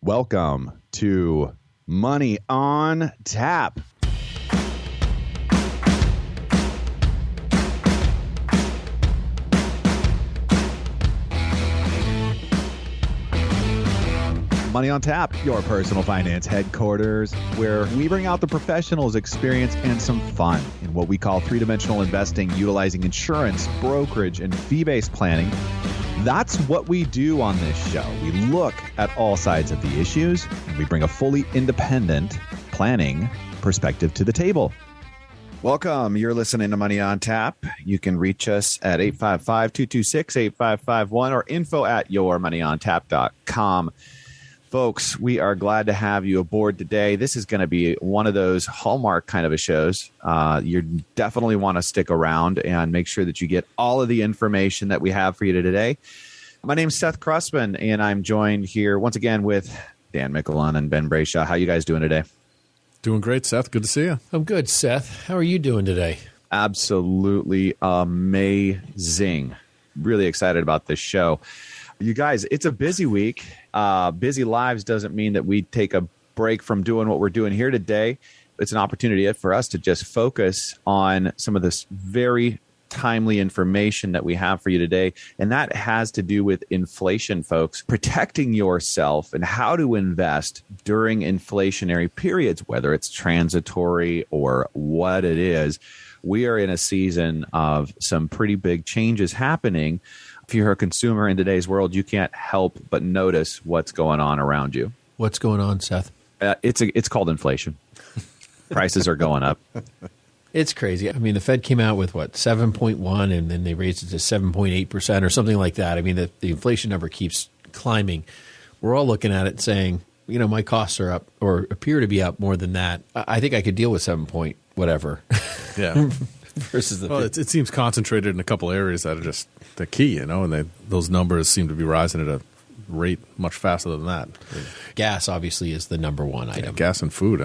Welcome to Money on Tap. Money on Tap, your personal finance headquarters, where we bring out the professionals' experience and some fun in what we call three-dimensional investing, utilizing insurance, brokerage, and fee-based planning. That's what we do on this show. We look at all sides of the issues, and we bring a fully independent planning perspective to the table. Welcome. You're listening to Money on Tap. You can reach us at 855-226-8551 or info@yourmoneyontap.com. Folks, we are glad to have you aboard today. This is going to be one of those hallmark kind of a shows. You definitely want to stick around and make sure that you get all of the information that we have for you today. My name is Seth Krussman, and I'm joined here once again with Dan Mickelon and Ben Brayshaw. How you guys doing today? Doing great, Seth. Good to see you. I'm good, Seth. How are you doing today? Absolutely amazing. Really excited about this show. You guys, it's a busy week. Busy lives doesn't mean that we take a break from doing what we're doing here today. It's an opportunity for us to just focus on some of this very timely information that we have for you today. And that has to do with inflation, folks, protecting yourself and how to invest during inflationary periods, whether it's transitory or what it is. We are in a season of some pretty big changes happening. If you're a consumer in today's world, you can't help but notice what's going on around you. What's going on, Seth? It's called inflation. Prices are going up. It's crazy. I mean, the Fed came out with, 7.1, and then they raised it to 7.8% or something like that. I mean, the inflation number keeps climbing. We're all looking at it saying, my costs are up or appear to be up more than that. I think I could deal with 7 point whatever. Yeah. Versus the it seems concentrated in a couple areas that are just the key, and those numbers seem to be rising at a rate much faster than that. Gas obviously is the number one item. Gas and food,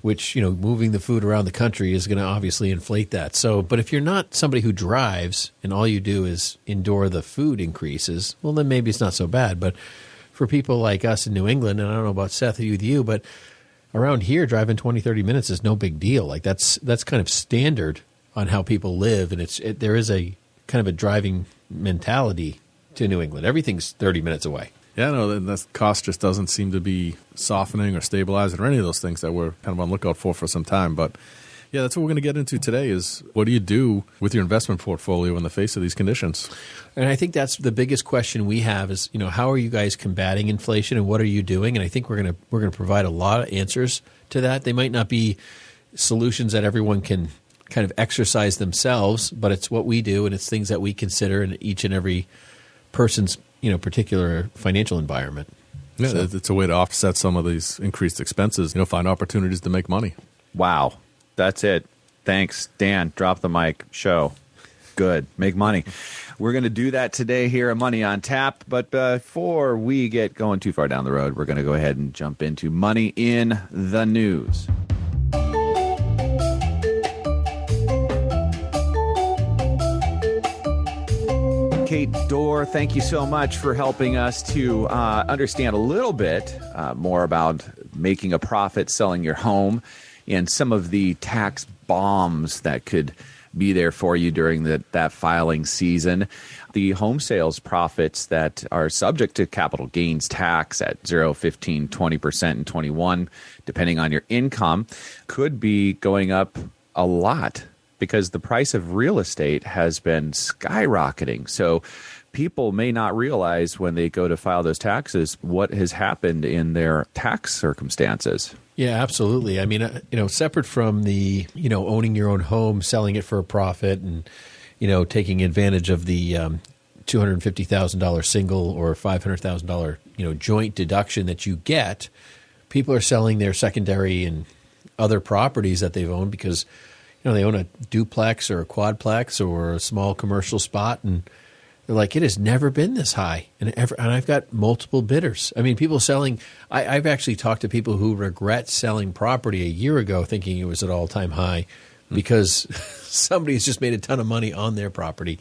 which, moving the food around the country is going to obviously inflate that. So, but if you're not somebody who drives and all you do is endure the food increases, well, then maybe it's not so bad. But for people like us in New England, and I don't know about Seth with you, but around here, driving 20, 30 minutes is no big deal. Like that's kind of standard on how people live, and there is a kind of a driving mentality to New England. Everything's 30 minutes away. Yeah, no, the cost just doesn't seem to be softening or stabilizing or any of those things that we're kind of on lookout for some time. But yeah, that's what we're going to get into today is what do you do with your investment portfolio in the face of these conditions? And I think that's the biggest question we have is, how are you guys combating inflation and what are you doing? And I think we're going to provide a lot of answers to that. They might not be solutions that everyone can kind of exercise themselves, but it's what we do and it's things that we consider in each and every person's particular financial environment. Yeah, so it's a way to offset some of these increased expenses, find opportunities to make money. Wow. That's it. Thanks, Dan. Drop the mic. Show. Good. Make money. We're going to do that today here at Money on Tap. But before we get going too far down the road, we're going to go ahead and jump into Money in the News. Kate Dorr, thank you so much for helping us to understand a little bit more about making a profit selling your home and some of the tax bombs that could be there for you during that filing season. The home sales profits that are subject to capital gains tax at 0, 15, 20%, and 21, depending on your income, could be going up a lot because the price of real estate has been skyrocketing. So people may not realize when they go to file those taxes what has happened in their tax circumstances. Yeah, absolutely. I mean, separate from the, owning your own home, selling it for a profit and, taking advantage of the $250,000 single or $500,000, joint deduction that you get, people are selling their secondary and other properties that they've owned because, they own a duplex or a quadplex or a small commercial spot, and they're like, it has never been this high, and I've got multiple bidders. I mean, people selling. I've actually talked to people who regret selling property a year ago, thinking it was at all-time high, because somebody's just made a ton of money on their property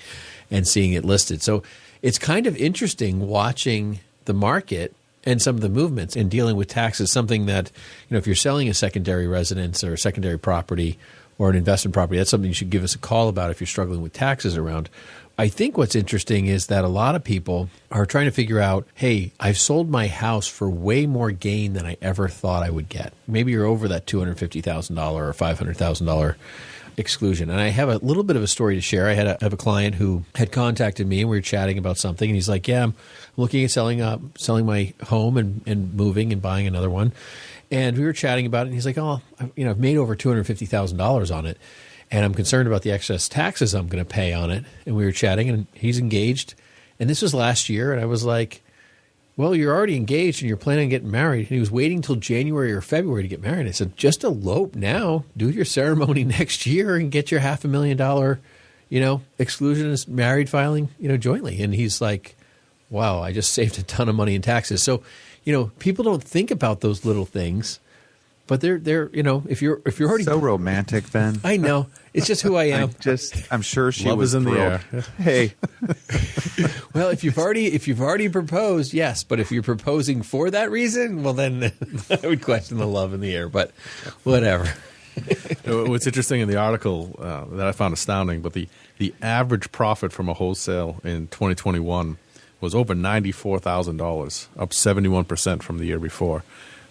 and seeing it listed. So it's kind of interesting watching the market and some of the movements in dealing with taxes, something that, if you're selling a secondary residence or a secondary property or an investment property, that's something you should give us a call about if you're struggling with taxes around. I think what's interesting is that a lot of people are trying to figure out, hey, I've sold my house for way more gain than I ever thought I would get. Maybe you're over that $250,000 or $500,000 exclusion. And I have a little bit of a story to share. I have a client who had contacted me and we were chatting about something, and he's like, yeah, I'm looking at selling my home and moving and buying another one. And we were chatting about it, and he's like, oh, I've made over $250,000 on it, and I'm concerned about the excess taxes I'm going to pay on it. And we were chatting, and he's engaged. And this was last year, and I was like, well, you're already engaged and you're planning on getting married. And he was waiting till January or February to get married. I said, just elope now. Do your ceremony next year and get your $500,000, exclusion as married filing, jointly. And he's like, wow, I just saved a ton of money in taxes. So, people don't think about those little things. But they're if you're already so romantic, Ben. I know, it's just who I am. I'm sure she Love was is in thrilled. the air. Hey, Well, if you've already proposed, yes. But if you're proposing for that reason, well, then I would question the love in the air. But whatever. What's interesting in the article that I found astounding, but the average profit from a wholesale in 2021 was over $94,000, up 71% from the year before,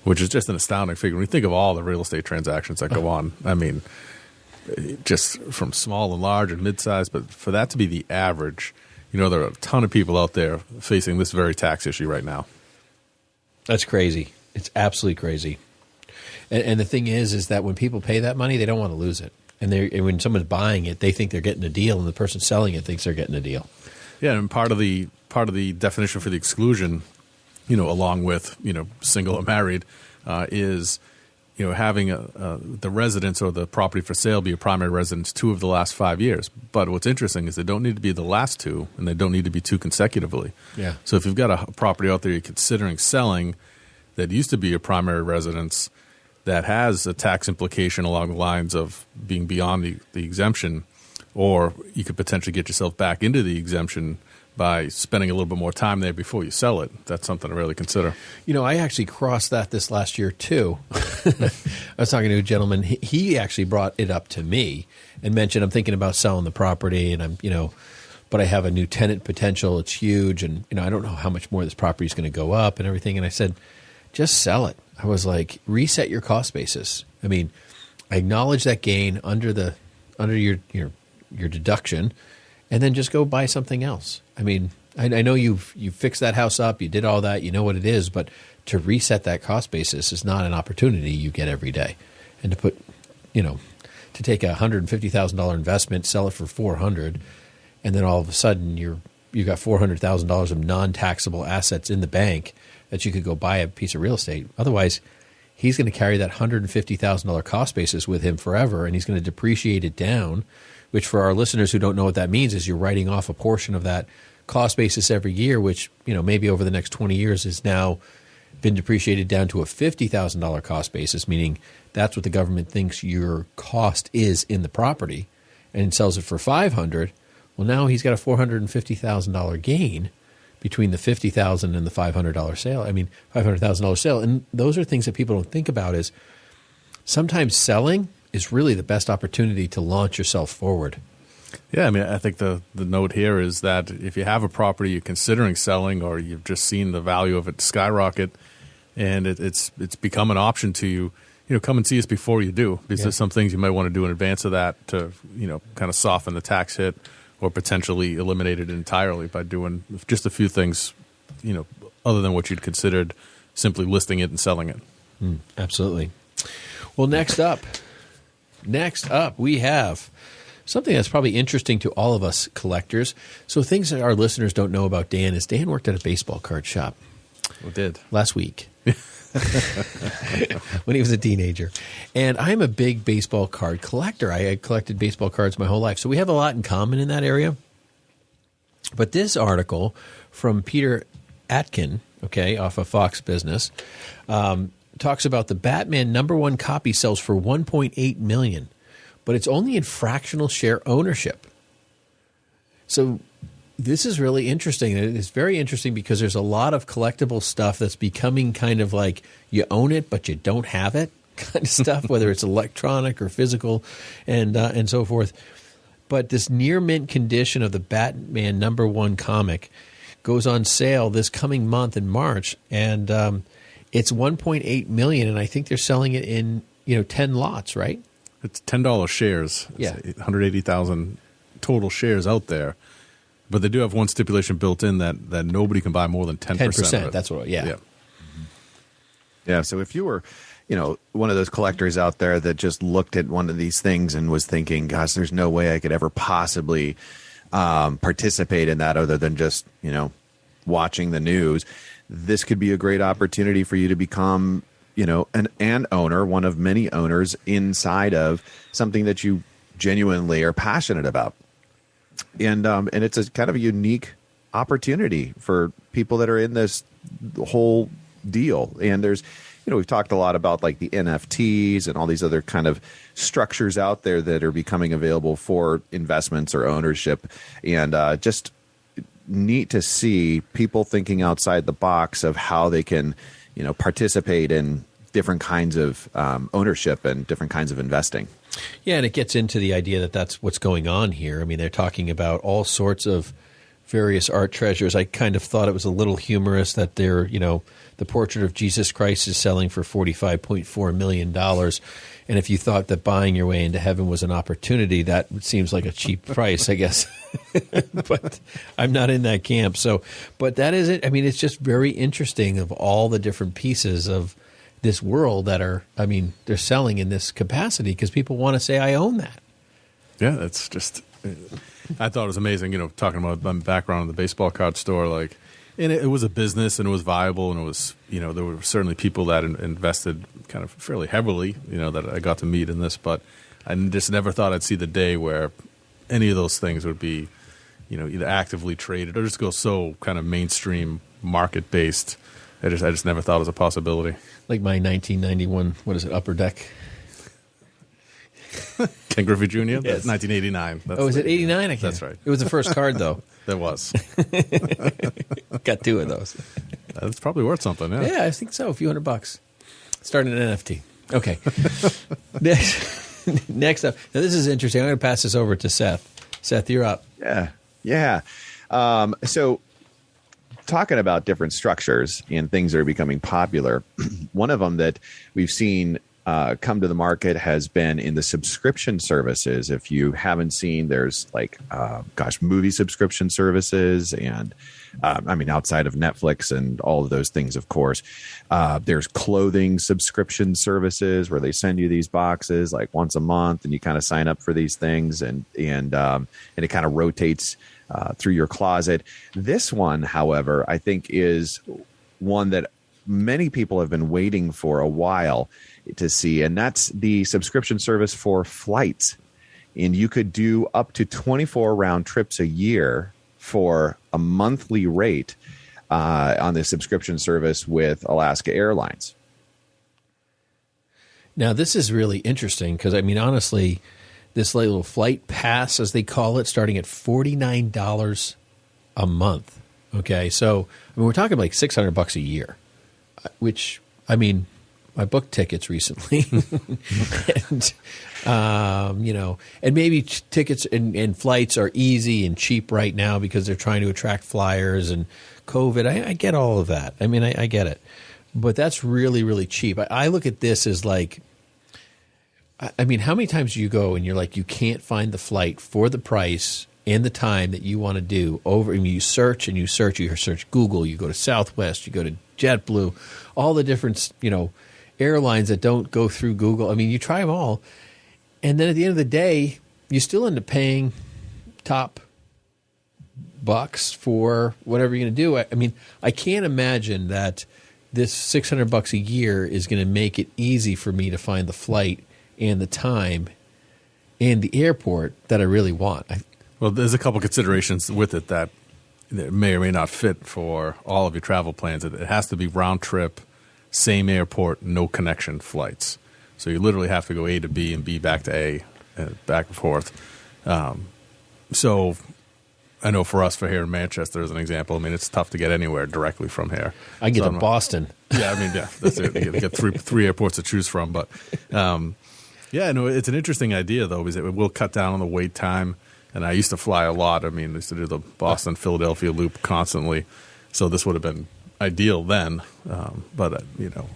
which is just an astounding figure. When you think of all the real estate transactions that go on, I mean, just from small and large and mid-sized, but for that to be the average, there are a ton of people out there facing this very tax issue right now. That's crazy. It's absolutely crazy. And the thing is that when people pay that money, they don't want to lose it. And when someone's buying it, they think they're getting a deal, and the person selling it thinks they're getting a deal. Yeah, and part of the definition for the exclusion, along with single or married, is having the residence or the property for sale be a primary residence 2 of the last 5 years. But what's interesting is they don't need to be the last 2, and they don't need to be 2 consecutively. Yeah. So if you've got a property out there you're considering selling that used to be your primary residence that has a tax implication along the lines of being beyond the exemption, or you could potentially get yourself back into the exemption by spending a little bit more time there before you sell it. That's something to really consider. I actually crossed that this last year too. I was talking to a gentleman. He actually brought it up to me and mentioned, I'm thinking about selling the property, and but I have a new tenant potential. It's huge, and I don't know how much more this property is going to go up and everything. And I said, just sell it. I was like, reset your cost basis. I mean, I acknowledge that gain under your deduction, and then just go buy something else. I mean, I know you fixed that house up, you did all that, you know what it is, but to reset that cost basis is not an opportunity you get every day. And to put, to take a $150,000 investment, sell it for $400,000, and then all of a sudden you got $400,000 of non-taxable assets in the bank that you could go buy a piece of real estate. Otherwise, he's going to carry that $150,000 cost basis with him forever, and he's going to depreciate it down, which for our listeners who don't know what that means is you're writing off a portion of that cost basis every year, which maybe over the next 20 years has now been depreciated down to a $50,000 cost basis, meaning that's what the government thinks your cost is in the property, and sells it for $500,000. Well, now he's got a $450,000 gain between the $50,000 and the $500 sale. I mean, $500,000 sale. And those are things that people don't think about, is sometimes selling is really the best opportunity to launch yourself forward. Yeah, I mean, I think the note here is that if you have a property you're considering selling, or you've just seen the value of it skyrocket, and it's become an option to you, come and see us before you do, because there's some things you might want to do in advance of that to, kind of soften the tax hit, or potentially eliminate it entirely by doing just a few things, other than what you'd considered simply listing it and selling it. Absolutely. Well, next up, we have something that's probably interesting to all of us collectors. So things that our listeners don't know about Dan is Dan worked at a baseball card shop. We did. Last week. When he was a teenager. And I'm a big baseball card collector. I collected baseball cards my whole life. So we have a lot in common in that area. But this article from Peter Atkin, off of Fox Business, talks about the Batman #1 copy sells for $1.8 million, but it's only in fractional share ownership. So This is really interesting. It's very interesting because there's a lot of collectible stuff that's becoming kind of like you own it, but you don't have it kind of stuff, whether it's electronic or physical and so forth. But this near mint condition of the Batman #1 comic goes on sale this coming month in March, and it's $1.8 million, and I think they're selling it in 10 lots, right? It's $10 shares. Yeah. It's 180,000 total shares out there. But they do have one stipulation built in that nobody can buy more than 10%. 10%, of it. that's what, yeah. Yeah, so if you were, one of those collectors out there that just looked at one of these things and was thinking, gosh, there's no way I could ever possibly participate in that other than just, watching the news, this could be a great opportunity for you to become, an owner, one of many owners inside of something that you genuinely are passionate about. And it's a kind of a unique opportunity for people that are in this whole deal. And there's, we've talked a lot about like the NFTs and all these other kind of structures out there that are becoming available for investments or ownership. And just neat to see people thinking outside the box of how they can, participate in different kinds of ownership and different kinds of investing. Yeah, and it gets into the idea that that's what's going on here. I mean, they're talking about all sorts of various art treasures. I kind of thought it was a little humorous that they're, the portrait of Jesus Christ is selling for $45.4 million. And if you thought that buying your way into heaven was an opportunity, that seems like a cheap price, I guess. But I'm not in that camp. So, but that is it. I mean, it's just very interesting of all the different pieces of this world that are, they're selling in this capacity because people want to say, I own that. Yeah, it's just, I thought it was amazing, talking about my background in the baseball card store, and it was a business and it was viable and it was, there were certainly people that invested kind of fairly heavily, that I got to meet in this, but I just never thought I'd see the day where any of those things would be, either actively traded or just go so kind of mainstream market based. I just never thought it was a possibility. Like my 1991, what is it, Upper Deck? Ken Griffey Jr.? Yes. That's 1989. Is it 89? That's right. It was the first card, though. That was. Got 2 of those. That's probably worth something, yeah. Yeah, I think so. A few $100. Starting an NFT. Okay. Next up. Now, this is interesting. I'm going to pass this over to Seth. Seth, you're up. Yeah. So talking about different structures and things that are becoming popular, one of them that we've seen come to the market has been in the subscription services. If you haven't seen, there's movie subscription services and outside of Netflix and all of those things, of course, there's clothing subscription services where they send you these boxes like once a month and you kind of sign up for these things and it kind of rotates through your closet. This one, however, I think is one that many people have been waiting for a while to see, and that's the subscription service for flights. And you could do up to 24 round trips a year for a monthly rate on the subscription service with Alaska Airlines. Now, this is really interesting because, honestly, this little flight pass, as they call it, starting at $49 a month. Okay, so we're talking like $600 a year, which, I booked tickets recently, and maybe tickets and flights are easy and cheap right now because they're trying to attract flyers and COVID. I get all of that. I get it, but that's really, really cheap. I look at this as like, how many times do you go and you're like, you can't find the flight for the price and the time that you want to do over? You search and you search Google, you go to Southwest, you go to JetBlue, all the different, airlines that don't go through Google. You try them all. And then at the end of the day, you still end up paying top bucks for whatever you're going to do. I can't imagine that this $600 a year is going to make it easy for me to find the flight and the time and the airport that I really want. Well, there's a couple considerations with it that may or may not fit for all of your travel plans. It has to be round trip, same airport, no connection flights. So you literally have to go A to B and B back to A, back and forth. So I know for us, for here in Manchester, as an example, I mean, it's tough to get anywhere directly from here. I get to Boston. Yeah, I mean, yeah, that's it. You get three airports to choose from. But, yeah, no, it's an interesting idea, though, because it will cut down on the wait time. And I used to fly a lot. I mean, I used to do the Boston-Philadelphia loop constantly. So this would have been ideal then. But,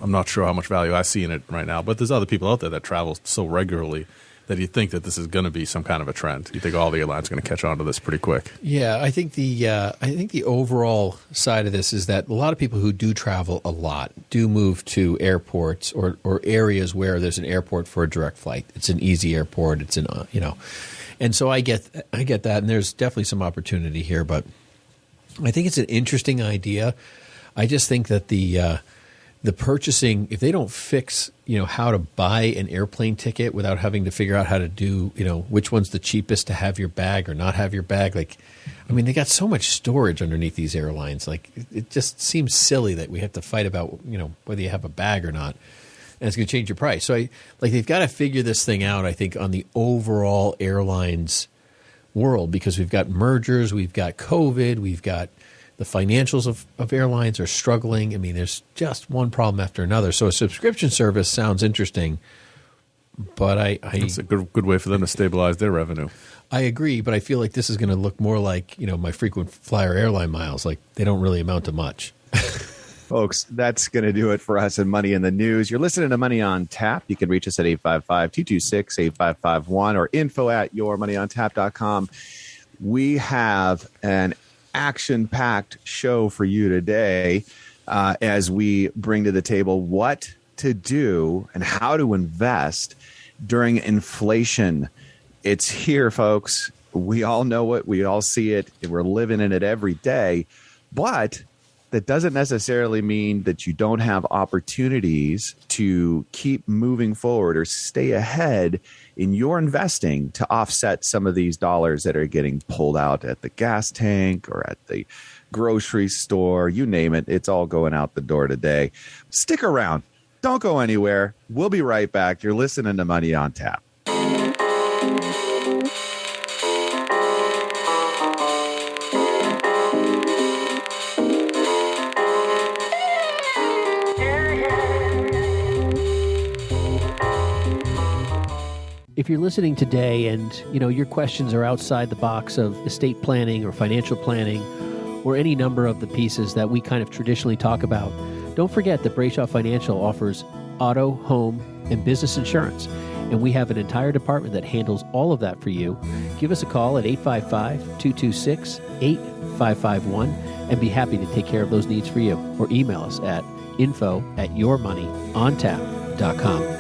I'm not sure how much value I see in it right now. But there's other people out there that travel so regularly that you think that this is going to be some kind of a trend. You think all the airlines are going to catch on to this pretty quick. Yeah, I think the overall side of this is that a lot of people who do travel a lot do move to airports or areas where there's an airport for a direct flight. It's an easy airport. It's and so I get that, and there's definitely some opportunity here. But I think it's an interesting idea. I just think that the purchasing, if they don't fix, how to buy an airplane ticket without having to figure out how to do, which one's the cheapest to have your bag or not have your bag. They got so much storage underneath these airlines. It just seems silly that we have to fight about, whether you have a bag or not. And it's going to change your price. So they've got to figure this thing out, I think, on the overall airlines world, because we've got mergers, we've got COVID, we've got the financials of airlines are struggling. I mean, there's just one problem after another. So a subscription service sounds interesting, but it's a good way for them to stabilize their revenue. I agree, but I feel like this is going to look more like, my frequent flyer airline miles. Like, they don't really amount to much. Folks, that's going to do it for us in Money in the News. You're listening to Money on Tap. You can reach us at 855-226-8551 or info@yourmoneyontap.com. We have an action-packed show for you today as we bring to the table what to do and how to invest during inflation. It's here, folks. We all know it. We all see it. We're living in it every day. But that doesn't necessarily mean that you don't have opportunities to keep moving forward or stay ahead in your investing to offset some of these dollars that are getting pulled out at the gas tank or at the grocery store. You name it. It's all going out the door today. Stick around. Don't go anywhere. We'll be right back. You're listening to Money on Tap. If you're listening today and, your questions are outside the box of estate planning or financial planning or any number of the pieces that we kind of traditionally talk about, don't forget that Brayshaw Financial offers auto, home, and business insurance. And we have an entire department that handles all of that for you. Give us a call at 855-226-8551 and be happy to take care of those needs for you. Or email us at info@yourmoneyontap.com.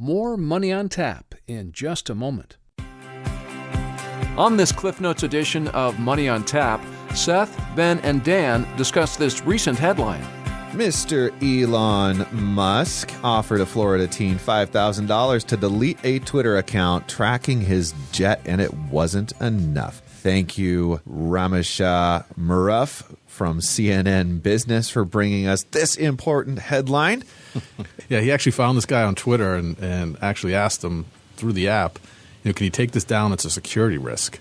More Money on Tap in just a moment. On this Cliff Notes edition of Money on Tap, Seth, Ben, and Dan discuss this recent headline. Mr. Elon Musk offered a Florida teen $5,000 to delete a Twitter account tracking his jet, and it wasn't enough. Thank you, Ramesha Maruf from CNN Business, for bringing us this important headline. Yeah, he actually found this guy on Twitter and actually asked him through the app, can you take this down? It's a security risk.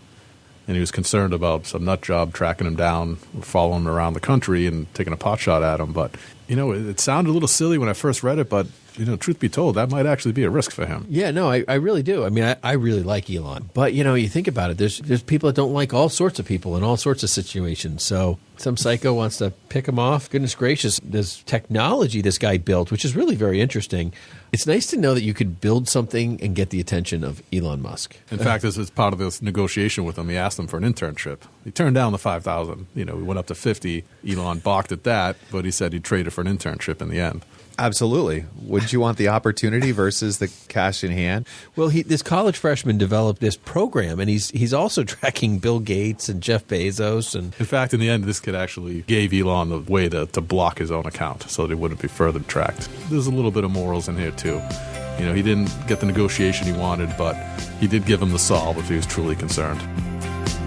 And he was concerned about some nut job tracking him down, following him around the country and taking a pot shot at him. But, it sounded a little silly when I first read it, but, truth be told, that might actually be a risk for him. Yeah, no, I really do. I mean, I really like Elon. But, you think about it, there's people that don't like all sorts of people in all sorts of situations. So some psycho wants to pick him off. Goodness gracious, this technology this guy built, which is really very interesting. It's nice to know that you could build something and get the attention of Elon Musk. In fact, this is part of this negotiation with him. He asked him for an internship. He turned down the $5,000. He went up to $50,000. Elon balked at that, but he said he'd trade it for an internship in the end. Absolutely. Would you want the opportunity versus the cash in hand? Well, this college freshman developed this program, and he's also tracking Bill Gates and Jeff Bezos. And in fact, in the end, this kid actually gave Elon the way to block his own account so that it wouldn't be further tracked. There's a little bit of morals in here, too. He didn't get the negotiation he wanted, but he did give him the solve if he was truly concerned.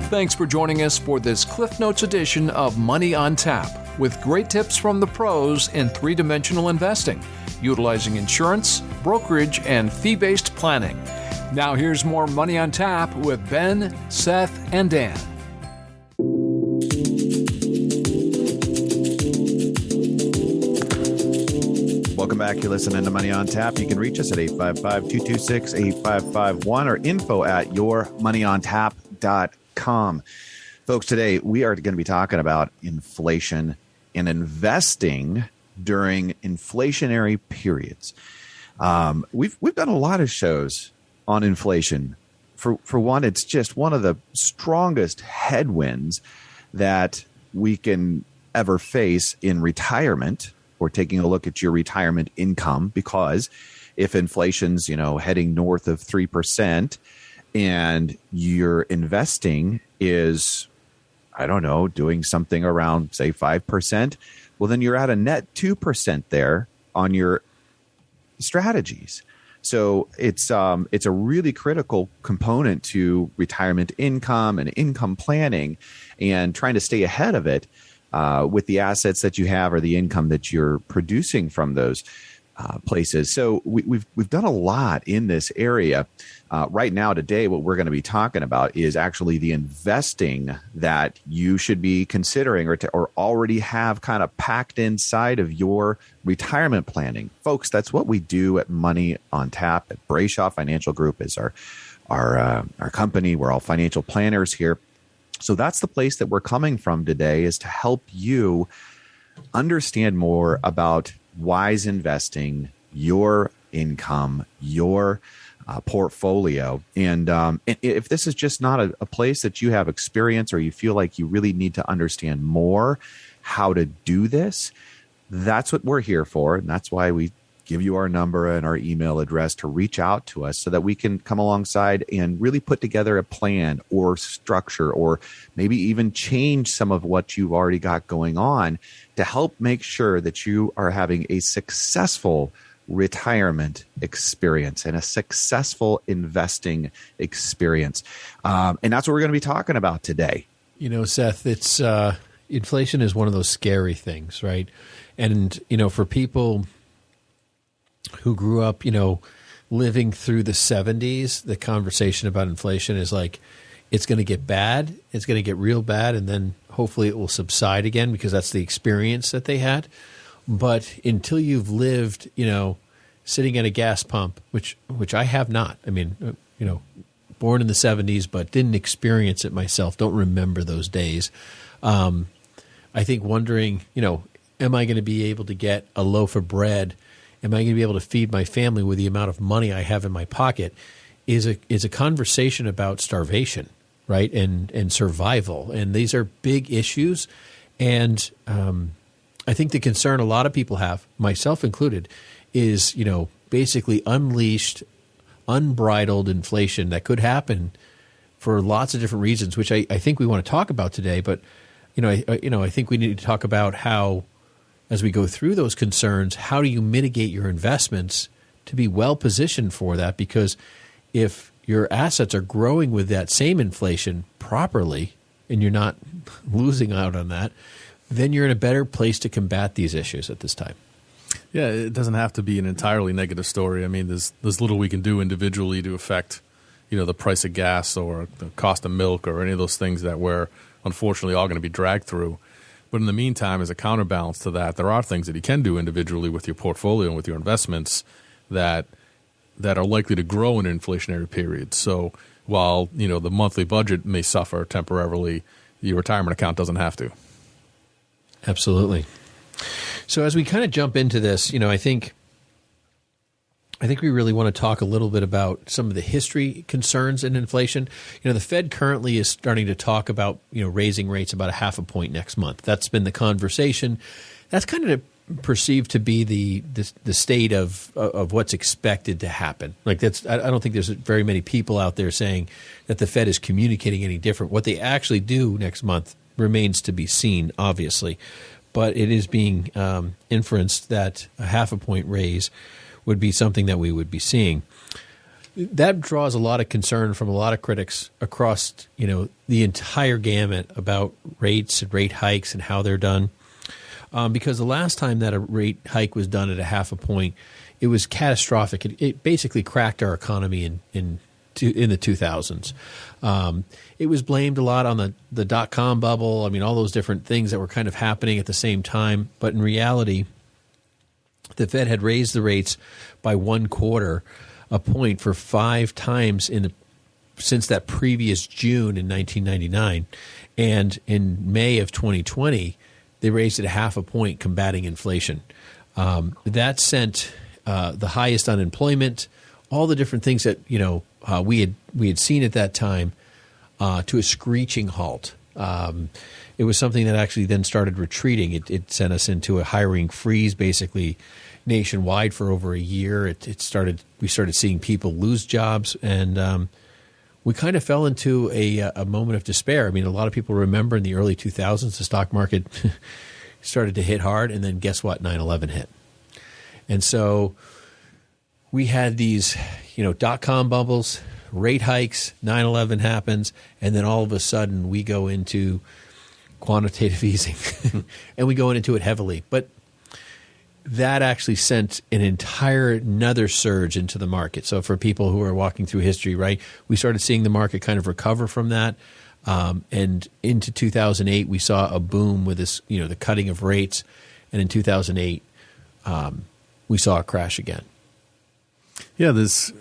Thanks for joining us for this Cliff Notes edition of Money on Tap, with great tips from the pros in three-dimensional investing, utilizing insurance, brokerage, and fee-based planning. Now here's more Money on Tap with Ben, Seth, and Dan. Welcome back. You're listening to Money on Tap. You can reach us at 855-226-8551 or info@yourmoneyontap.com. Folks, today we are going to be talking about inflation and investing during inflationary periods. We've done a lot of shows on inflation. For one, it's just one of the strongest headwinds that we can ever face in retirement, or taking a look at your retirement income, because if inflation's, heading north of 3% and your investing is, doing something around, say, 5%, well, then you're at a net 2% there on your strategies. So it's a really critical component to retirement income and income planning, and trying to stay ahead of it with the assets that you have or the income that you're producing from those places. So we've done a lot in this area. Right now, today, what we're going to be talking about is actually the investing that you should be considering or already have kind of packed inside of your retirement planning. Folks, that's what we do at Money on Tap. At Brayshaw Financial Group is our company. We're all financial planners here. So that's the place that we're coming from today, is to help you understand more about wise investing, your income, your portfolio. And if this is just not a place that you have experience, or you feel like you really need to understand more how to do this, that's what we're here for. And that's why we give you our number and our email address to reach out to us, so that we can come alongside and really put together a plan or structure, or maybe even change some of what you've already got going on, to help make sure that you are having a successful retirement experience and a successful investing experience. And that's what we're going to be talking about today. Seth, it's inflation is one of those scary things, right? And, for people who grew up, living through the 70s, the conversation about inflation is like, it's going to get bad, it's going to get real bad, and then hopefully it will subside again, because that's the experience that they had. But until you've lived, sitting at a gas pump, which I have not. I mean, born in the 70s, but didn't experience it myself, don't remember those days. I think wondering, am I going to be able to get a loaf of bread? Am I going to be able to feed my family with the amount of money I have in my pocket? Is a conversation about starvation, right? And survival. And these are big issues. And I think the concern a lot of people have, myself included, is, basically unleashed, unbridled inflation that could happen for lots of different reasons, which I think we want to talk about today. But, I think we need to talk about how, as we go through those concerns, how do you mitigate your investments to be well positioned for that? Because if your assets are growing with that same inflation properly, and you're not losing out on that, then you're in a better place to combat these issues at this time. Yeah, it doesn't have to be an entirely negative story. I mean, there's little we can do individually to affect, the price of gas or the cost of milk or any of those things that we're unfortunately all going to be dragged through. But in the meantime, as a counterbalance to that, there are things that you can do individually with your portfolio and with your investments that are likely to grow in an inflationary period. So while, the monthly budget may suffer temporarily, your retirement account doesn't have to. Absolutely. So as we kind of jump into this, I think we really want to talk a little bit about some of the history concerns in inflation. The Fed currently is starting to talk about, raising rates about 0.5 point next month. That's been the conversation. That's kind of perceived to be the state of what's expected to happen. I don't think there's very many people out there saying that the Fed is communicating any different. What they actually do next month remains to be seen, obviously. But it is being inferenced that a 0.5 point raise would be something that we would be seeing. That draws a lot of concern from a lot of critics across, the entire gamut about rates and rate hikes and how they're done. Because the last time that a rate hike was done at a 0.5 point, it was catastrophic. It basically cracked our economy in in the 2000s. It was blamed a lot on the dot-com bubble. I mean, all those different things that were kind of happening at the same time. But in reality, the Fed had raised the rates by 1/4 a point for 5 times since that previous June in 1999. And in May of 2020, they raised it 0.5 point, combating inflation. That sent the highest unemployment, all the different things that we had seen at that time, to a screeching halt. It was something that actually then started retreating. It sent us into a hiring freeze, basically nationwide for over a year. We started seeing people lose jobs, and we kind of fell into a moment of despair. I mean, a lot of people remember in the early 2000s, the stock market started to hit hard, and then guess what? 9/11 hit. And so we had these, dot-com bubbles, rate hikes, 9/11 happens, and then all of a sudden we go into quantitative easing, and we go into it heavily. But that actually sent another surge into the market. So for people who are walking through history, right, we started seeing the market kind of recover from that. And into 2008, we saw a boom with this, the cutting of rates. And in 2008, we saw a crash again. Yeah, there's,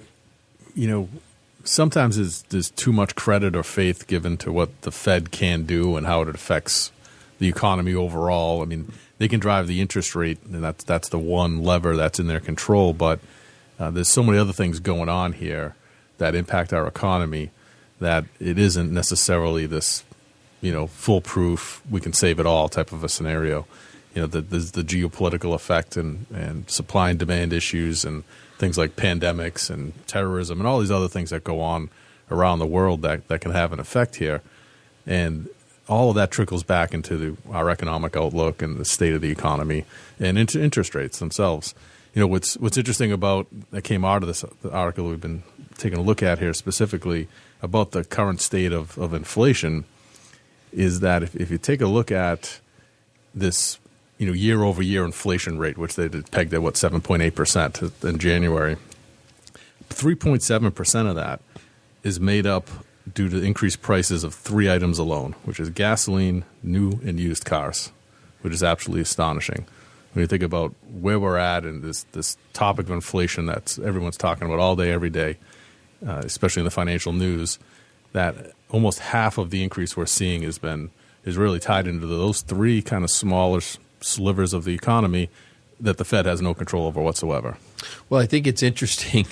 sometimes there's too much credit or faith given to what the Fed can do and how it affects the economy overall. I mean, they can drive the interest rate, and that's the one lever that's in their control. But there's so many other things going on here that impact our economy that it isn't necessarily this, foolproof, we can save it all type of a scenario. There's the geopolitical effect and supply and demand issues and things like pandemics and terrorism and all these other things that go on around the world that can have an effect here. And all of that trickles back into our economic outlook and the state of the economy and into interest rates themselves. What's interesting about that came out of this article we've been taking a look at here specifically about the current state of inflation is that if you take a look at this year over year inflation rate, which they did pegged at 7.8% in January, 3.7% of that is made up due to increased prices of 3 items alone, which is gasoline, new and used cars, which is absolutely astonishing. When you think about where we're at and this topic of inflation that everyone's talking about all day, every day, especially in the financial news, that almost half of the increase we're seeing is really tied into those 3 kind of smaller slivers of the economy that the Fed has no control over whatsoever. Well, I think it's interesting.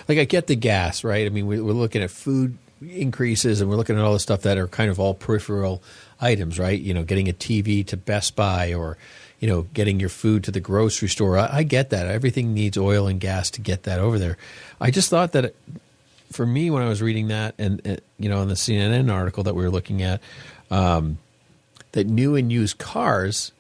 Like, I get the gas, right? I mean, we're looking at food increases and we're looking at all the stuff that are kind of all peripheral items, right? Getting a TV to Best Buy or, getting your food to the grocery store. I get that. Everything needs oil and gas to get that over there. I just thought that for me, when I was reading that and on the CNN article that we were looking at, that new and used cars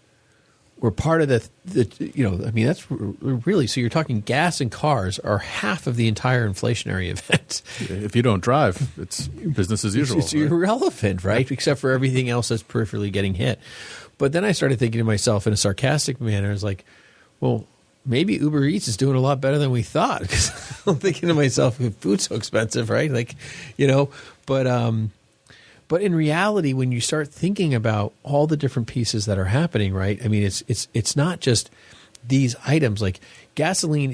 were part of that's really, so you're talking gas and cars are half of the entire inflationary event. If you don't drive, it's business as usual. It's irrelevant, right? Except for everything else that's peripherally getting hit. But then I started thinking to myself in a sarcastic manner, I was like, well, maybe Uber Eats is doing a lot better than we thought. Because I'm thinking to myself, food's so expensive, right? But in reality, when you start thinking about all the different pieces that are happening, right? I mean, it's not just these items. Like, gasoline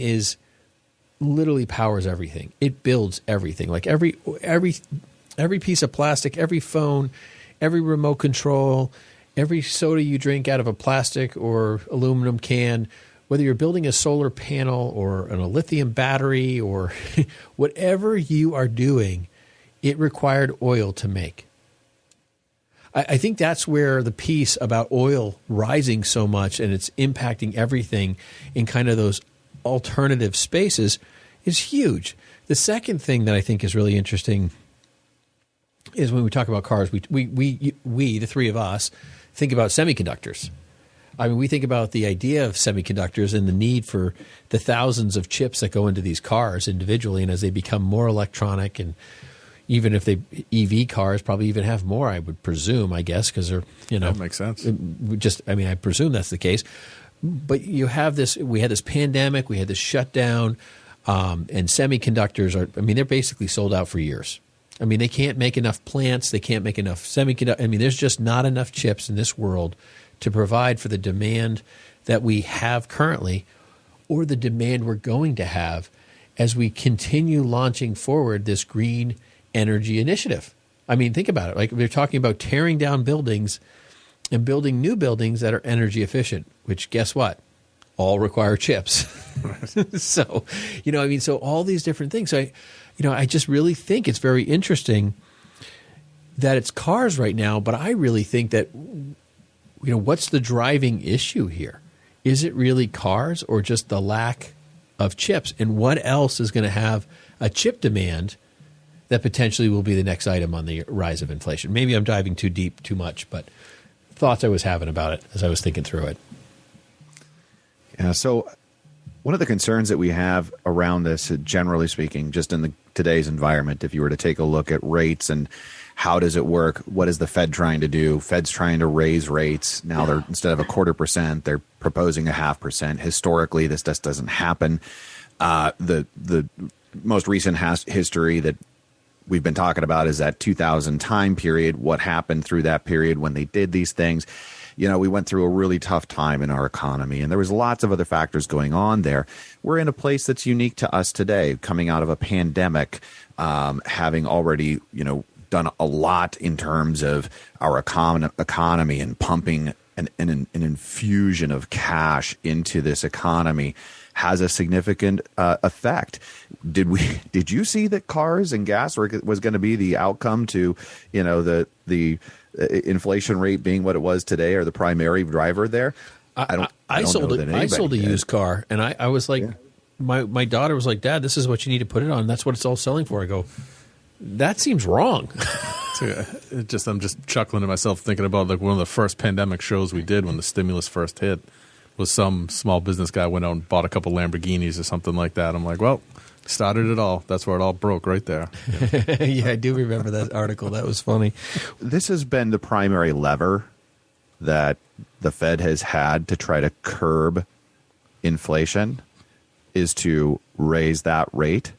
literally powers everything. It builds everything. Like every piece of plastic, every phone, every remote control, every soda you drink out of a plastic or aluminum can, whether you're building a solar panel or a lithium battery or whatever you are doing, it required oil to make. I think that's where the piece about oil rising so much and it's impacting everything in kind of those alternative spaces is huge. The second thing that I think is really interesting is when we talk about cars, we the three of us, think about semiconductors. I mean, we think about the idea of semiconductors and the need for the thousands of chips that go into these cars individually, and as they become more electronic, and even if they EV cars probably even have more, I would presume, I guess, because they're, that makes sense. I presume that's the case. But you have this. We had this pandemic. We had this shutdown. And semiconductors they're basically sold out for years. I mean, they can't make enough plants. They can't make enough semiconductors. I mean, there's just not enough chips in this world to provide for the demand that we have currently or the demand we're going to have as we continue launching forward this green energy initiative. I mean, think about it. Like, they're talking about tearing down buildings and building new buildings that are energy efficient, which, guess what? All require chips. So, so all these different things. I just really think it's very interesting that it's cars right now, but I really think that, what's the driving issue here? Is it really cars or just the lack of chips? And what else is going to have a chip demand that potentially will be the next item on the rise of inflation? Maybe I'm diving too deep, too much, but thoughts I was having about it as I was thinking through it. Yeah, so one of the concerns that we have around this, generally speaking, just in today's environment, if you were to take a look at rates and how does it work, what is the Fed trying to do? Fed's trying to raise rates. Now they're, instead of 0.25%, they're proposing 0.5%. Historically, this just doesn't happen. The most recent history that we've been talking about is that 2000 time period. What happened through that period when they did these things? We went through a really tough time in our economy, and there was lots of other factors going on there. We're in a place that's unique to us today, coming out of a pandemic, having already, done a lot in terms of our economy and pumping an infusion of cash into this economy has a significant effect. Did you see that cars and gas was going to be the outcome to, the inflation rate being what it was today, or the primary driver there? I sold a used car, and I was like, my daughter was like, "Dad, this is what you need to put it on. That's what it's all selling for." I go, that seems wrong. I'm just chuckling to myself thinking about like one of the first pandemic shows we did when the stimulus first hit was some small business guy went out and bought a couple Lamborghinis or something like that. I'm like, well, started it all. That's where it all broke right there. Yeah, yeah, I do remember that article. That was funny. This has been the primary lever that the Fed has had to try to curb inflation, is to raise that rate.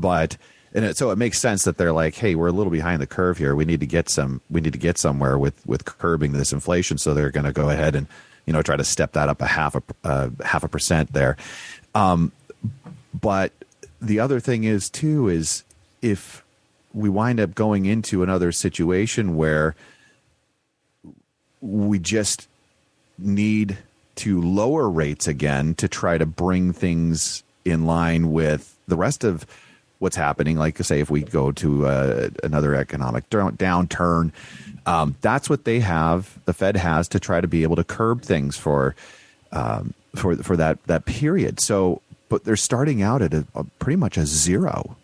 So it makes sense that they're like, hey, we're a little behind the curve here. We need to get somewhere with curbing this inflation. So they're going to go ahead and try to step that up a half a percent there. But the other thing is if we wind up going into another situation where we just need to lower rates again to try to bring things in line with the rest of what's happening, like say if we go to another economic downturn, that's what they have. The Fed has to try to be able to curb things for that period. So, but they're starting out at pretty much a zero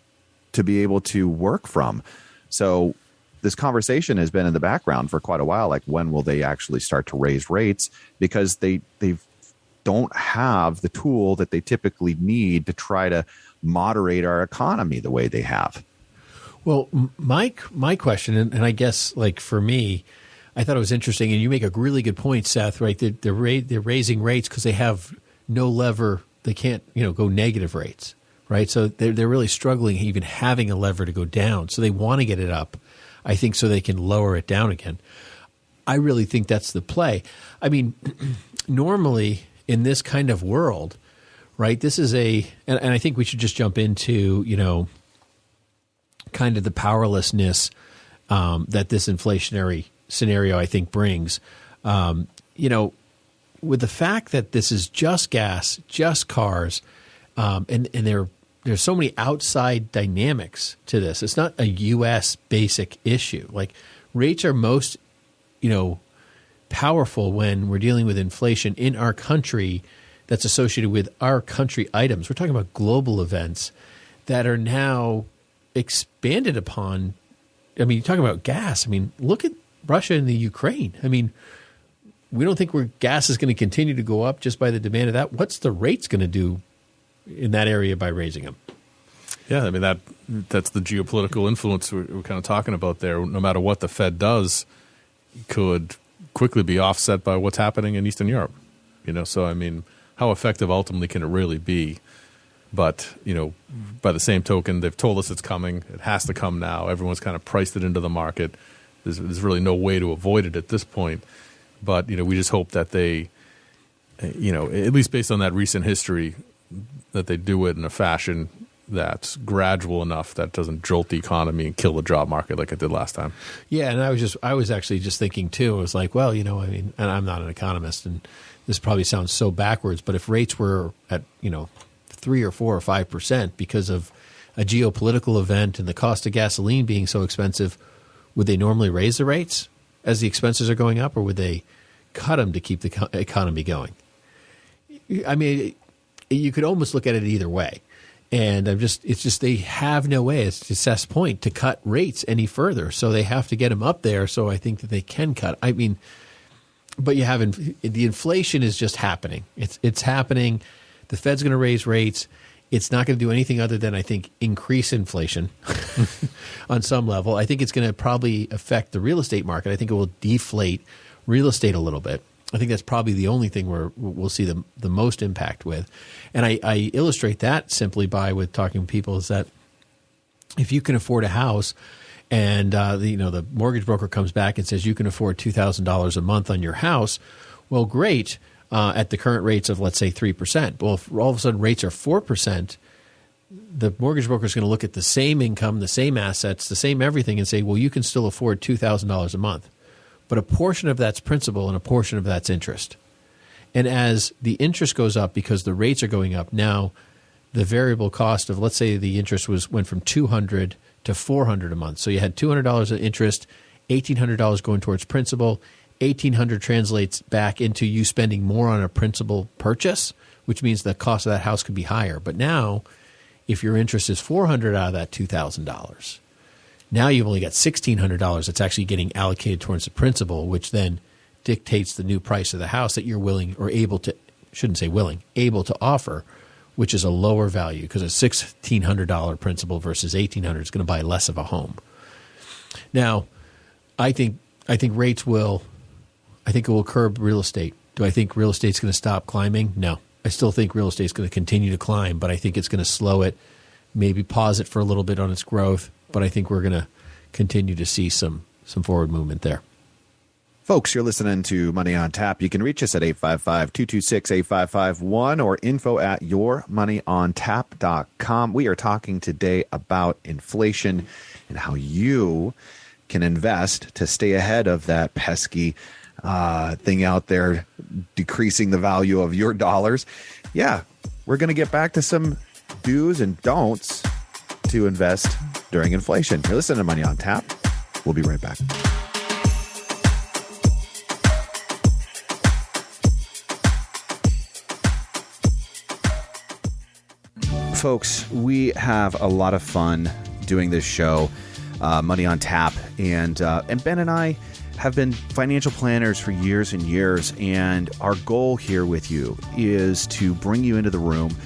to be able to work from. So this conversation has been in the background for quite a while. Like, when will they actually start to raise rates? Because they don't have the tool that they typically need to try to moderate our economy the way they have. Well, my question, and I guess like for me, I thought it was interesting, and you make a really good point, Seth. Right, they're raising rates because they have no lever. They can't go negative rates, right? So they're really struggling even having a lever to go down. So they want to get it up, I think, so they can lower it down again. I really think that's the play. I mean, normally in this kind of world, right, this is and I think we should just jump into, kind of the powerlessness that this inflationary scenario, I think, brings. With the fact that this is just gas, just cars, and there's so many outside dynamics to this. It's not a U.S. basic issue. Like, rates are most, powerful when we're dealing with inflation in our country that's associated with our country items. We're talking about global events that are now expanded upon. I mean, you talk about gas. I mean, look at Russia and the Ukraine. I mean, we don't think gas is going to continue to go up just by the demand of that. What's the rates going to do in that area by raising them? Yeah, I mean, that's the geopolitical influence we're kind of talking about there. No matter what the Fed does, could quickly be offset by what's happening in Eastern Europe. So, I mean, how effective ultimately can it really be? But, by the same token, they've told us it's coming. It has to come now. Everyone's kind of priced it into the market. There's really no way to avoid it at this point. But, we just hope that they, at least based on that recent history, that they do it in a fashion that's gradual enough that doesn't jolt the economy and kill the job market like it did last time. Yeah, and I was actually just thinking too. It was like, well, and I'm not an economist, and this probably sounds so backwards, but if rates were at 3 or 4 or 5% because of a geopolitical event and the cost of gasoline being so expensive, would they normally raise the rates as the expenses are going up, or would they cut them to keep the economy going? I mean, you could almost look at it either way. And it's just they have no way, it's to Seth's point, to cut rates any further. So they have to get them up there. So I think that they can cut. I mean, but you have the inflation is just happening. It's happening. The Fed's going to raise rates. It's not going to do anything other than, I think, increase inflation on some level. I think it's going to probably affect the real estate market. I think it will deflate real estate a little bit. I think that's probably the only thing where we'll see the most impact with. And I illustrate that simply with talking to people is that if you can afford a house and the mortgage broker comes back and says you can afford $2,000 a month on your house, well, great, at the current rates of, let's say, 3%. Well, if all of a sudden rates are 4%, the mortgage broker is going to look at the same income, the same assets, the same everything and say, well, you can still afford $2,000 a month. But a portion of that's principal and a portion of that's interest. And as the interest goes up because the rates are going up, now the variable cost of, let's say the interest went from $200 to $400 a month. So you had $200 of interest, $1,800 going towards principal. $1,800 translates back into you spending more on a principal purchase, which means the cost of that house could be higher. But now, if your interest is $400 out of that $2,000, now you've only got $1,600 that's actually getting allocated towards the principal, which then dictates the new price of the house that you're willing or able to, shouldn't say willing, able to offer, which is a lower value because a $1,600 principal versus $1,800 is going to buy less of a home. Now, I think rates will, I think it will curb real estate. Do I think real estate's going to stop climbing? No. I still think real estate's going to continue to climb, but I think it's going to slow it, maybe pause it for a little bit on its growth. But I think we're going to continue to see some forward movement there. Folks, you're listening to Money on Tap. You can reach us at 855-226-8551 or info@yourmoneyontap.com. We are talking today about inflation and how you can invest to stay ahead of that pesky thing out there, decreasing the value of your dollars. Yeah, we're going to get back to some do's and don'ts to invest during inflation. You're listening to Money on Tap. We'll be right back. Folks, we have a lot of fun doing this show, Money on Tap, and Ben and I have been financial planners for years and years, and our goal here with you is to bring you into the room,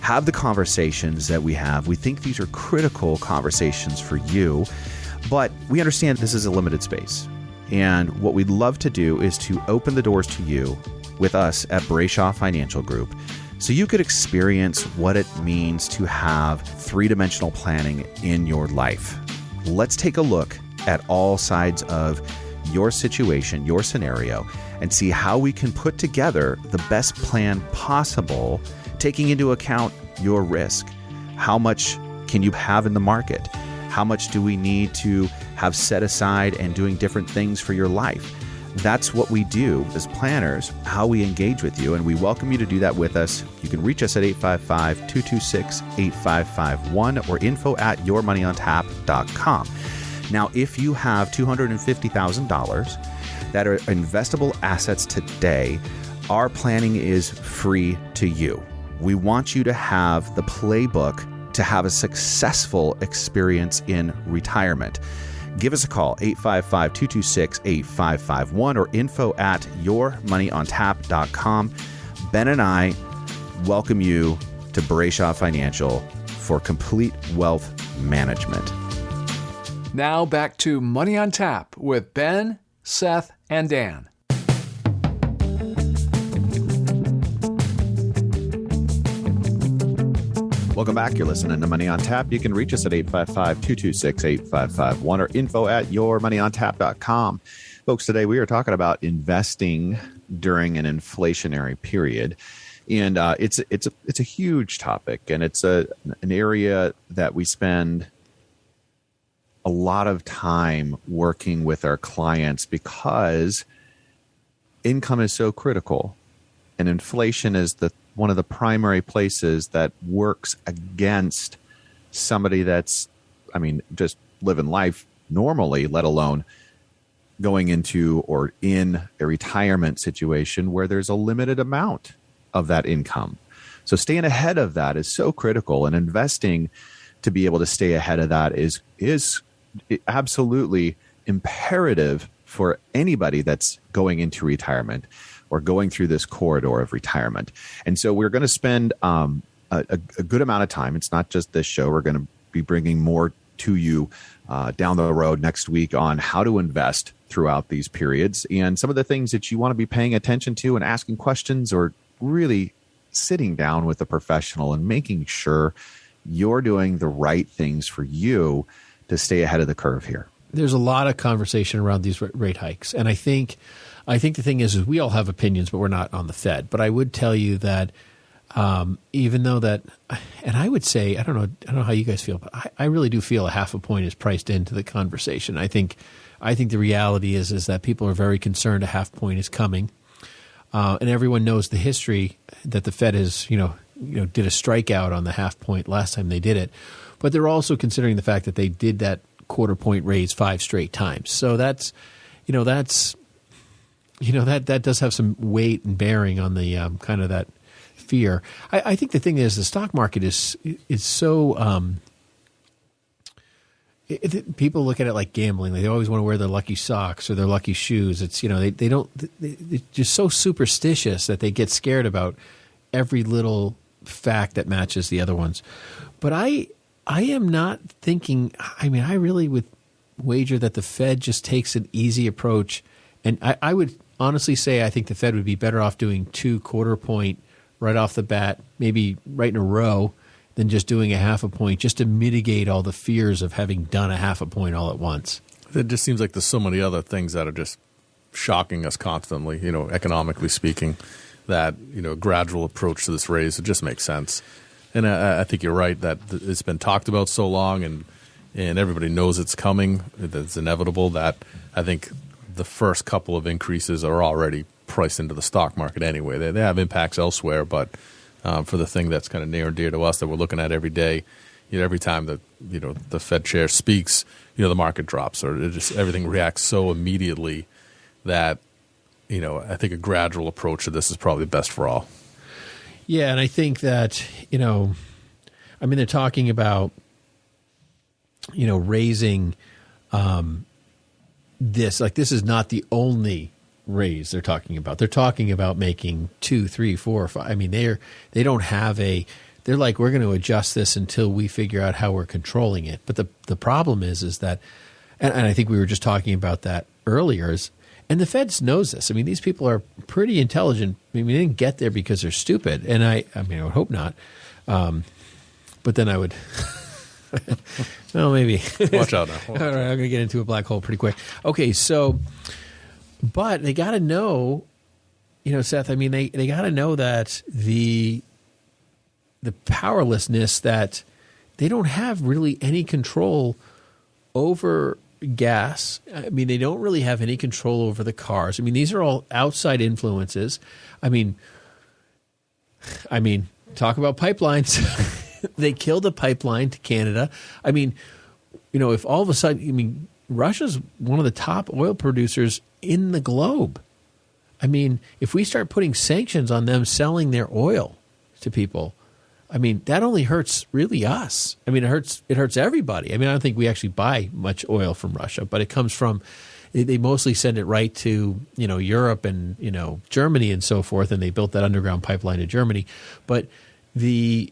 have the conversations that we have. We think these are critical conversations for you, but we understand this is a limited space. And what we'd love to do is to open the doors to you with us at Brayshaw Financial Group so you could experience what it means to have three-dimensional planning in your life. Let's take a look at all sides of your situation, your scenario, and see how we can put together the best plan possible, taking into account your risk. How much can you have in the market? How much do we need to have set aside and doing different things for your life? That's what we do as planners, how we engage with you, and we welcome you to do that with us. You can reach us at 855-226-8551 or info@yourmoneyontap.com. Now, if you have $250,000 that are investable assets today, our planning is free to you. We want you to have the playbook to have a successful experience in retirement. Give us a call, 855-226-8551 or info@yourmoneyontap.com. Ben and I welcome you to Brayshaw Financial for complete wealth management. Now back to Money on Tap with Ben, Seth, and Dan. Welcome back. You're listening to Money on Tap. You can reach us at 855-226-8551 or info@yourmoneyontap.com. Folks, today we are talking about investing during an inflationary period. And it's a huge topic, and it's an area that we spend a lot of time working with our clients because income is so critical, and inflation is one of the primary places that works against somebody that's, just living life normally, let alone going into or in a retirement situation where there's a limited amount of that income. So staying ahead of that is so critical, and investing to be able to stay ahead of that is absolutely imperative for anybody that's going into retirement or going through this corridor of retirement. And so we're going to spend a good amount of time. It's not just this show. We're going to be bringing more to you down the road next week on how to invest throughout these periods and some of the things that you want to be paying attention to and asking questions, or really sitting down with a professional and making sure you're doing the right things for you to stay ahead of the curve here. There's a lot of conversation around these rate hikes. And I think the thing is we all have opinions, but we're not on the Fed. But I would tell you that even though that, and I would say, I don't know how you guys feel, but I really do feel a half a point is priced into the conversation. I think the reality is that people are very concerned a half point is coming. And everyone knows the history that the Fed has, did a strikeout on the half point last time they did it. But they're also considering the fact that they did that quarter point raise 5 straight times. So that does have some weight and bearing on the kind of that fear. I think the thing is the stock market is so people look at it like gambling. They always want to wear their lucky socks or their lucky shoes. It's they're just so superstitious that they get scared about every little fact that matches the other ones. But I am not thinking. I really would wager that the Fed just takes an easy approach, and I would honestly say I think the Fed would be better off doing 2 quarter point right off the bat, maybe right in a row, than just doing a half a point, just to mitigate all the fears of having done a half a point all at once. It just seems like there's so many other things that are just shocking us constantly, economically speaking, that, a gradual approach to this raise, it just makes sense. And I think you're right that it's been talked about so long, and everybody knows it's coming, it's inevitable, that I think the first couple of increases are already priced into the stock market anyway. They have impacts elsewhere, but for the thing that's kind of near and dear to us that we're looking at every day, every time that the Fed chair speaks, the market drops, or everything reacts so immediately that I think a gradual approach to this is probably best for all. Yeah, and I think that they're talking about raising this. Like, this is not the only raise they're talking about. They're talking about making 2, 3, 4, 5. They don't have a. They're like, we're going to adjust this until we figure out how we're controlling it. But the problem is that, and I think we were just talking about that earlier. And the Fed knows this. These people are pretty intelligent. They didn't get there because they're stupid. And I would hope not. But then I would. Well, maybe. Watch out now. All right, I'm going to get into a black hole pretty quick. Okay, so. But they got to know, Seth, they got to know that the powerlessness, that they don't have really any control over gas. They don't really have any control over the cars. These are all outside influences. Talk about pipelines. They killed a pipeline to Canada. If all of a sudden, Russia's one of the top oil producers in the globe. If we start putting sanctions on them selling their oil to people, that only hurts really us. It hurts everybody. I don't think we actually buy much oil from Russia, but it comes from, they mostly send it right to, Europe and, Germany and so forth. And they built that underground pipeline to Germany. But if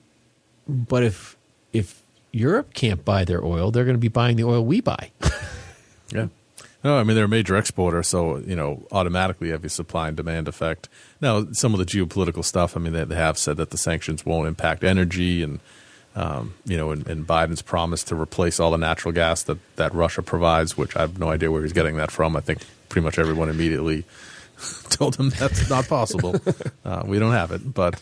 Europe can't buy their oil, they're going to be buying the oil we buy. Yeah. No, they're a major exporter, so, automatically you have your supply and demand effect. Now, some of the geopolitical stuff, they have said that the sanctions won't impact energy and and Biden's promise to replace all the natural gas that Russia provides, which I have no idea where he's getting that from. I think pretty much everyone immediately told him that's not possible. We don't have it. But,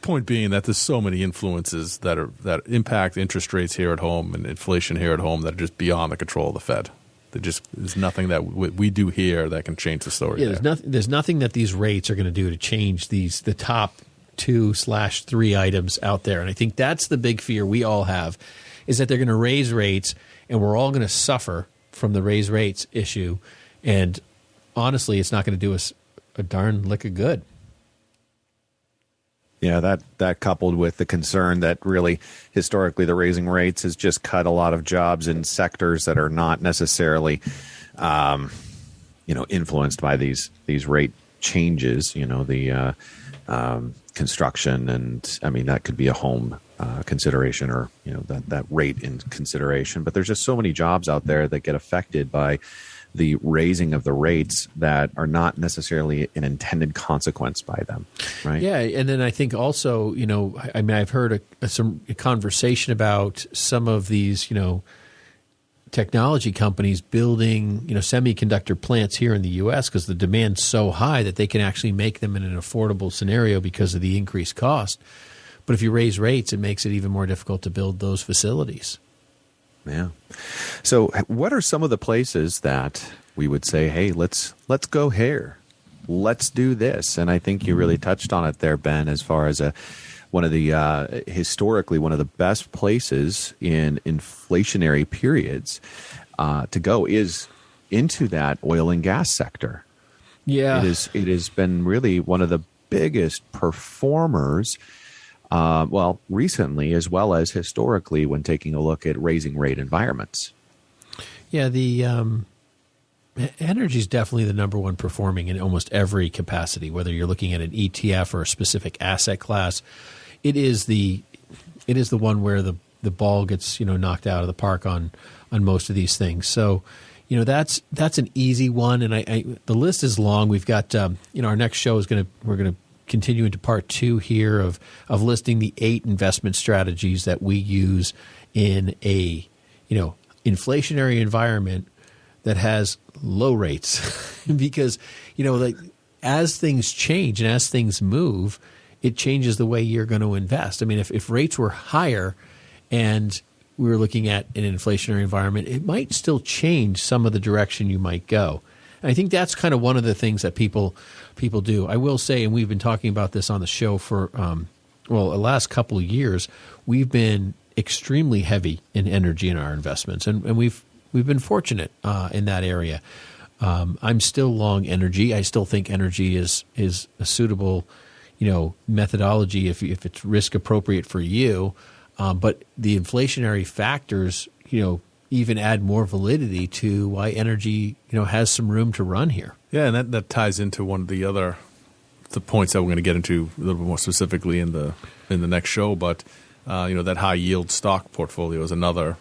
point being that there's so many influences that impact interest rates here at home and inflation here at home that are just beyond the control of the Fed. There's nothing that we do here that can change the story. Yeah, there's nothing that these rates are going to do to change the top 2/3 items out there. And I think that's the big fear we all have, is that they're going to raise rates and we're all going to suffer from the raise rates issue. And honestly, it's not going to do us a darn lick of good. Yeah, that coupled with the concern that really historically the raising rates has just cut a lot of jobs in sectors that are not necessarily, influenced by these rate changes. The construction, and I mean that could be a home consideration, or that rate in consideration. But there's just so many jobs out there that get affected by the raising of the rates that are not necessarily an intended consequence by them, right? Yeah, and then I think also, I've heard some conversation about some of these, technology companies building, semiconductor plants here in the U.S. because the demand's so high that they can actually make them in an affordable scenario because of the increased cost. But if you raise rates, it makes it even more difficult to build those facilities. Yeah. So what are some of the places that we would say, hey, let's go here. Let's do this. And I think you really touched on it there, Ben, as far as one of the historically one of the best places in inflationary periods to go is into that oil and gas sector. Yeah. It has been really one of the biggest performers recently as well as historically when taking a look at raising rate environments. Yeah, the energy is definitely the number one performing in almost every capacity, whether you're looking at an ETF or a specific asset class. It is the one where the ball gets knocked out of the park on most of these things. So that's an easy one, and the list is long. We've got our next show we're gonna continue into part 2 here of listing the 8 investment strategies that we use in a inflationary environment that has low rates because as things change and as things move, it changes the way you're going to invest. I mean, if rates were higher and we were looking at an inflationary environment, it might still change some of the direction you might go. And I think that's kind of one of the things that people do. I will say, and we've been talking about this on the show for the last couple of years, we've been extremely heavy in energy in our investments, and we've been fortunate in that area. I'm still long energy. I still think energy is a suitable methodology if it's risk appropriate for you. But the inflationary factors, even add more validity to why energy, has some room to run here. Yeah, and that ties into one of the points that we're going to get into a little bit more specifically in the next show. But that high yield stock portfolio is another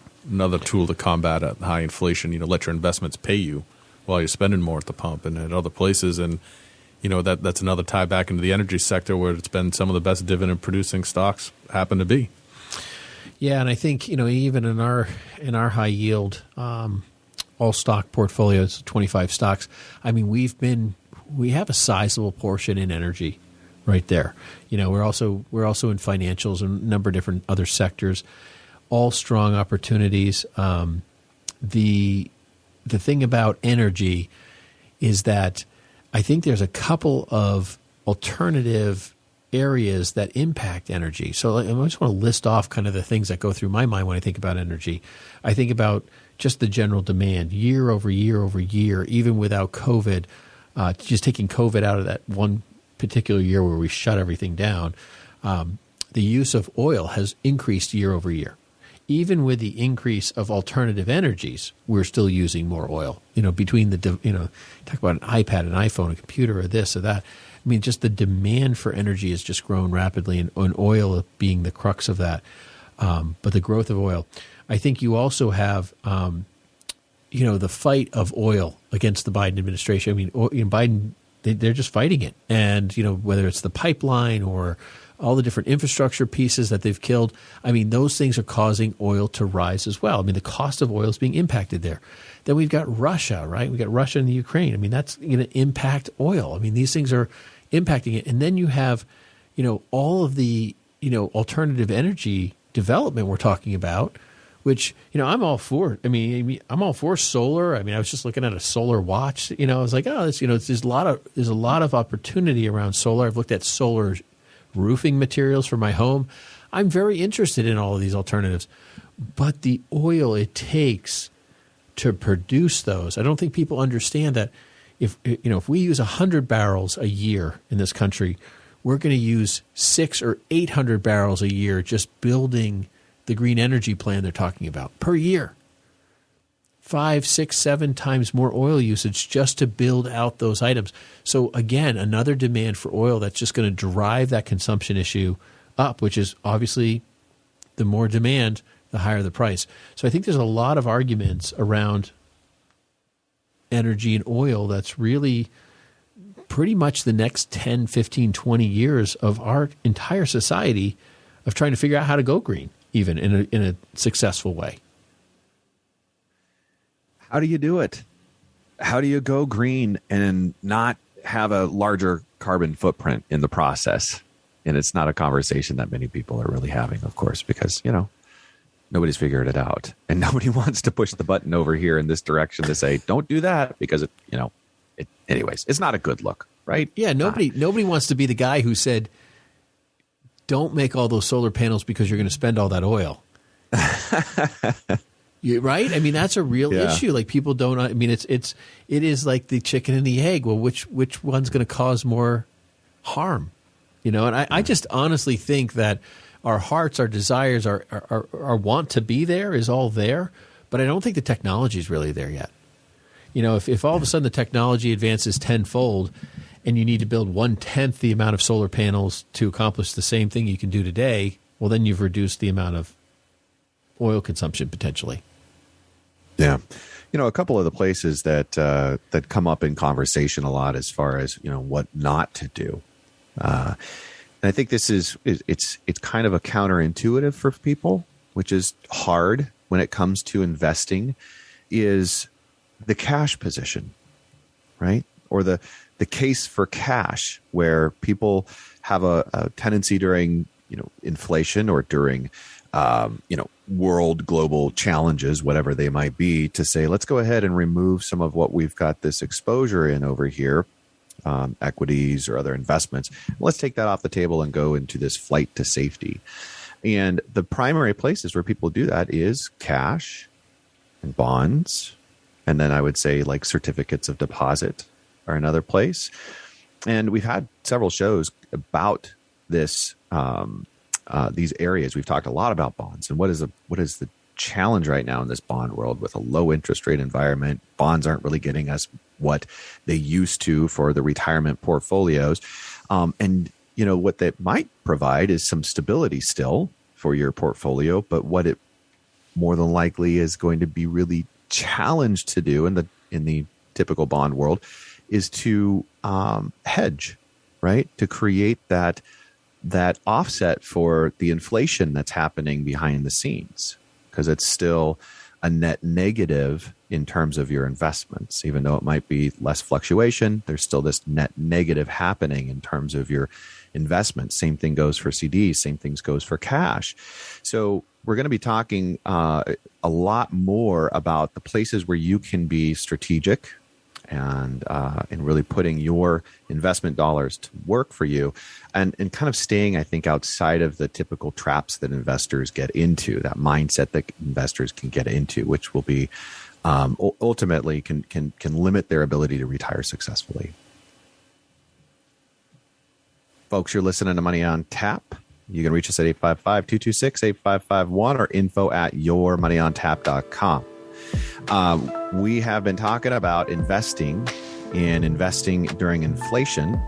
tool to combat high inflation. Let your investments pay you while you're spending more at the pump and at other places. And that's another tie back into the energy sector where it's been some of the best dividend producing stocks happen to be. Yeah, and I think even in our high yield all stock portfolios, 25 stocks. I mean, we have a sizable portion in energy, right there. We're also in financials and a number of different other sectors, all strong opportunities. The thing about energy is that I think there's a couple of alternative areas that impact energy. So I just want to list off kind of the things that go through my mind when I think about energy. I think about just the general demand year over year over year, even without COVID, just taking COVID out of that one particular year where we shut everything down. The use of oil has increased year over year. Even with the increase of alternative energies, we're still using more oil. Between talk about an iPad, an iPhone, a computer, or this or that. I mean, just the demand for energy has just grown rapidly, and oil being the crux of that. But the growth of oil, I think you also have, the fight of oil against the Biden administration. I mean, Biden They're just fighting it. And, whether it's the pipeline or all the different infrastructure pieces that they've killed, I mean, those things are causing oil to rise as well. I mean, the cost of oil is being impacted there. Then we've got Russia, right? We've got Russia and the Ukraine. I mean, that's going to impact oil. I mean, these things are impacting it. And then you have, all of the, alternative energy development we're talking about, which, I'm all for. I mean, I'm all for solar. I mean, I was just looking at a solar watch. I was like, oh, there's a lot of opportunity around solar. I've looked at solar roofing materials for my home. I'm very interested in all of these alternatives, but the oil it takes to produce those, I don't think people understand that. If we use 100 barrels a year in this country, we're going to use 600 or 800 barrels a year just building the green energy plan they're talking about per year. 5, 6, 7 times more oil usage just to build out those items. So again, another demand for oil that's just going to drive that consumption issue up, which is obviously the more demand, the higher the price. So I think there's a lot of arguments around energy and oil that's really pretty much the next 10, 15, 20 years of our entire society of trying to figure out how to go green, even in a successful way. How do you do it? How do you go green and not have a larger carbon footprint in the process? And it's not a conversation that many people are really having, of course, because, nobody's figured it out. And nobody wants to push the button over here in this direction to say, don't do that, because, anyways, it's not a good look, right? Yeah, nobody wants to be the guy who said, don't make all those solar panels because you're going to spend all that oil. Right? I mean, that's a real issue. Like, people don't. I mean, it is like the chicken and the egg. Well, which one's going to cause more harm? And I just honestly think that our hearts, our desires, our want to be there is all there, but I don't think the technology is really there yet. If all of a sudden the technology advances tenfold, and you need to build 1/10 the amount of solar panels to accomplish the same thing you can do today, well, then you've reduced the amount of oil consumption potentially. Yeah. A couple of the places that come up in conversation a lot as far as, what not to do. And I think this it's kind of a counterintuitive for people, which is hard when it comes to investing, is the cash position, right? Or the case for cash, where people have a tendency during, inflation or during, world global challenges, whatever they might be, to say, let's go ahead and remove some of what we've got this exposure in over here, equities or other investments. Let's take that off the table and go into this flight to safety. And the primary places where people do that is cash and bonds. And then I would say like certificates of deposit are another place. And we've had several shows about this, these areas. We've talked a lot about bonds and what is the challenge right now in this bond world with a low interest rate environment. Bonds aren't really getting us what they used to for the retirement portfolios. And what they might provide is some stability still for your portfolio, but what it more than likely is going to be really challenged to do in the typical bond world is to hedge, right? To create that offset for the inflation that's happening behind the scenes, because it's still a net negative in terms of your investments. Even though it might be less fluctuation, there's still this net negative happening in terms of your investments. Same thing goes for CDs. Same things goes for cash. So we're going to be talking a lot more about the places where you can be strategic and really putting your investment dollars to work for you, and kind of staying, I think, outside of the typical traps that investors get into, that mindset that investors can get into, which will be ultimately can limit their ability to retire successfully. Folks, you're listening to Money on Tap. You can reach us at 855-226-8551 or info@yourmoneyontap.com. We have been talking about investing during inflation.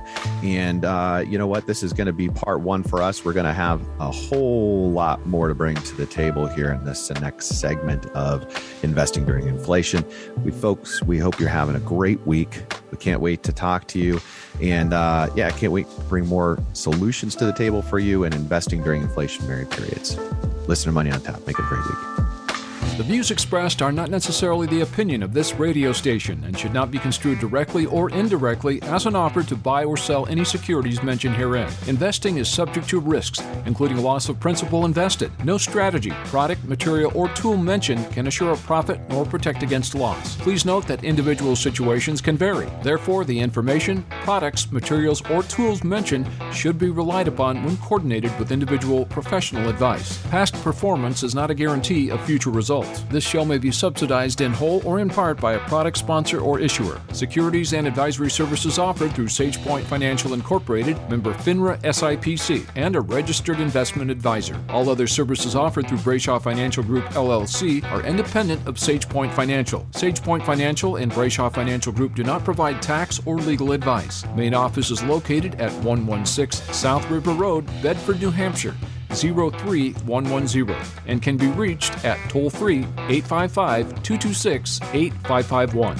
And you know what? This is going to be part one for us. We're going to have a whole lot more to bring to the table here in this next segment of investing during inflation. We hope you're having a great week. We can't wait to talk to you. And I can't wait to bring more solutions to the table for you and investing during inflationary periods. Listen to Money on Tap. Make it a great week. The views expressed are not necessarily the opinion of this radio station and should not be construed directly or indirectly as an offer to buy or sell any securities mentioned herein. Investing is subject to risks, including loss of principal invested. No strategy, product, material, or tool mentioned can assure a profit nor protect against loss. Please note that individual situations can vary. Therefore, the information, products, materials, or tools mentioned should be relied upon when coordinated with individual professional advice. Past performance is not a guarantee of future results. This show may be subsidized in whole or in part by a product sponsor or issuer. Securities and advisory services offered through SagePoint Financial Incorporated, member FINRA SIPC, and a registered investment advisor. All other services offered through Brayshaw Financial Group LLC are independent of SagePoint Financial. SagePoint Financial and Brayshaw Financial Group do not provide tax or legal advice. Main office is located at 116 South River Road, Bedford, New Hampshire, 03110, and can be reached at toll-free 855-226-8551.